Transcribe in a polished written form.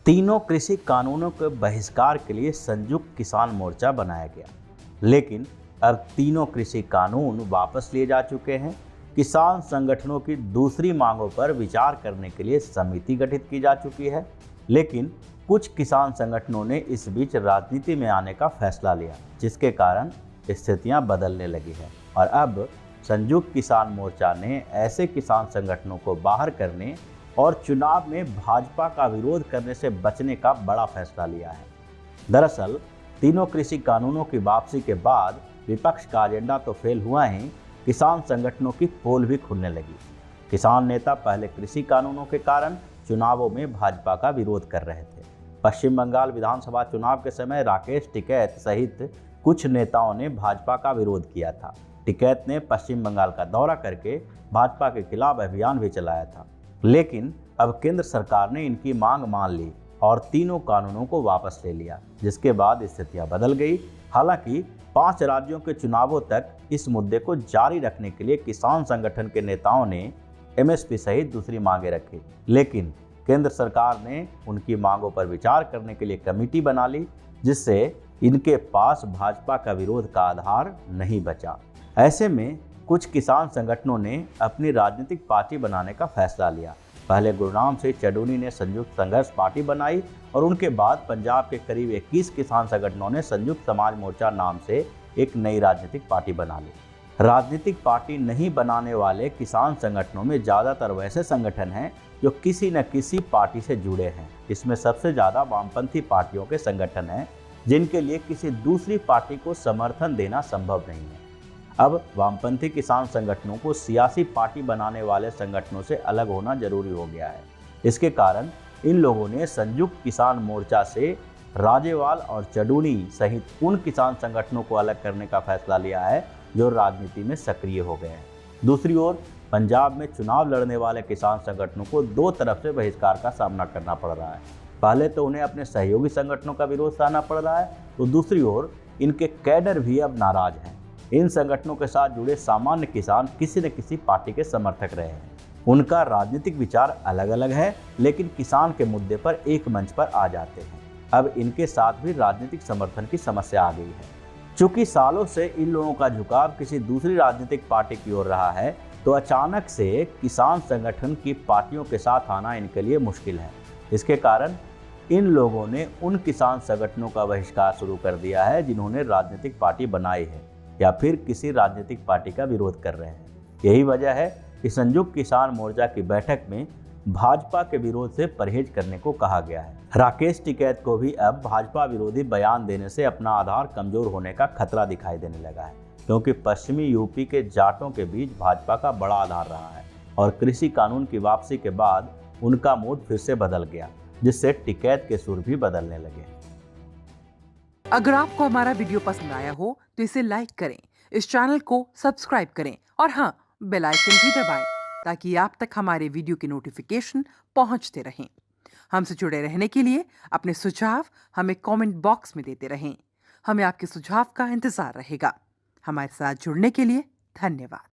तीनों कृषि कानूनों के बहिष्कार के लिए संयुक्त किसान मोर्चा बनाया गया, लेकिन अब तीनों कृषि कानून वापस लिए जा चुके हैं। किसान संगठनों की दूसरी मांगों पर विचार करने के लिए समिति गठित की जा चुकी है, लेकिन कुछ किसान संगठनों ने इस बीच राजनीति में आने का फैसला लिया, जिसके कारण स्थितियां बदलने लगी है और अब संयुक्त किसान मोर्चा ने ऐसे किसान संगठनों को बाहर करने और चुनाव में भाजपा का विरोध करने से बचने का बड़ा फैसला लिया है। दरअसल तीनों कृषि कानूनों की वापसी के बाद विपक्ष का एजेंडा तो फेल हुआ ही, किसान संगठनों की पोल भी खुलने लगी। किसान नेता पहले कृषि कानूनों के कारण चुनावों में भाजपा का विरोध कर रहे थे। पश्चिम बंगाल विधानसभा चुनाव के समय राकेश टिकैत सहित कुछ नेताओं ने भाजपा का विरोध किया था। टिकैत ने पश्चिम बंगाल का दौरा करके भाजपा के खिलाफ अभियान भी चलाया था, लेकिन अब केंद्र सरकार ने इनकी मांग मान ली और तीनों कानूनों को वापस ले लिया, जिसके बाद स्थितियां बदल गई। हालांकि 5 राज्यों के चुनावों तक इस मुद्दे को जारी रखने के लिए किसान संगठन के नेताओं ने एमएसपी सहित दूसरी मांगे रखी, लेकिन केंद्र सरकार ने उनकी मांगों पर विचार करने के लिए कमेटी बना ली, जिससे इनके पास भाजपा का विरोध का आधार नहीं बचा। ऐसे में कुछ किसान संगठनों ने अपनी राजनीतिक पार्टी बनाने का फैसला लिया। पहले गुरुग्राम से चडूनी ने संयुक्त संघर्ष पार्टी बनाई और उनके बाद पंजाब के करीब 21 किसान संगठनों ने संयुक्त समाज मोर्चा नाम से एक नई राजनीतिक पार्टी बना ली। राजनीतिक पार्टी नहीं बनाने वाले किसान संगठनों में ज़्यादातर वैसे संगठन हैं जो किसी न किसी पार्टी से जुड़े हैं। इसमें सबसे ज़्यादा वामपंथी पार्टियों के संगठन हैं, जिनके लिए किसी दूसरी पार्टी को समर्थन देना संभव नहीं है। अब वामपंथी किसान संगठनों को सियासी पार्टी बनाने वाले संगठनों से अलग होना जरूरी हो गया है। इसके कारण इन लोगों ने संयुक्त किसान मोर्चा से राजेवाल और चडूनी सहित उन किसान संगठनों को अलग करने का फैसला लिया है जो राजनीति में सक्रिय हो गए हैं। दूसरी ओर पंजाब में चुनाव लड़ने वाले किसान संगठनों को दो तरफ से बहिष्कार का सामना करना पड़ रहा है। पहले तो उन्हें अपने सहयोगी संगठनों का विरोध सहना पड़ रहा है, तो दूसरी ओर इनके कैडर भी अब नाराज हैं। इन संगठनों के साथ जुड़े सामान्य किसान किसी न किसी पार्टी के समर्थक रहे हैं। उनका राजनीतिक विचार अलग अलग है, लेकिन किसान के मुद्दे पर एक मंच पर आ जाते हैं। अब इनके साथ भी राजनीतिक समर्थन की समस्या आ गई है। चूंकि सालों से इन लोगों का झुकाव किसी दूसरी राजनीतिक पार्टी की ओर रहा है, तो अचानक से किसान संगठन की पार्टियों के साथ आना इनके लिए मुश्किल है। इसके कारण इन लोगों ने उन किसान संगठनों का बहिष्कार शुरू कर दिया है जिन्होंने राजनीतिक पार्टी बनाई है या फिर किसी राजनीतिक पार्टी का विरोध कर रहे हैं। यही वजह है कि संयुक्त किसान मोर्चा की बैठक में भाजपा के विरोध से परहेज करने को कहा गया है। राकेश टिकैत को भी अब भाजपा विरोधी बयान देने से अपना आधार कमजोर होने का खतरा दिखाई देने लगा है, क्योंकि पश्चिमी यूपी के जाटों के बीच भाजपा का बड़ा आधार रहा है और कृषि कानून की वापसी के बाद उनका मूड फिर से बदल गया, जिससे टिकैत के सुर भी बदलने लगे। अगर आपको हमारा वीडियो पसंद आया हो तो इसे लाइक करें, इस चैनल को सब्सक्राइब करें और हाँ, बेल आइकन भी दबाएं ताकि आप तक हमारे वीडियो की नोटिफिकेशन पहुंचते रहें। हमसे जुड़े रहने के लिए अपने सुझाव हमें कमेंट बॉक्स में देते रहें। हमें आपके सुझाव का इंतजार रहेगा। हमारे साथ जुड़ने के लिए धन्यवाद।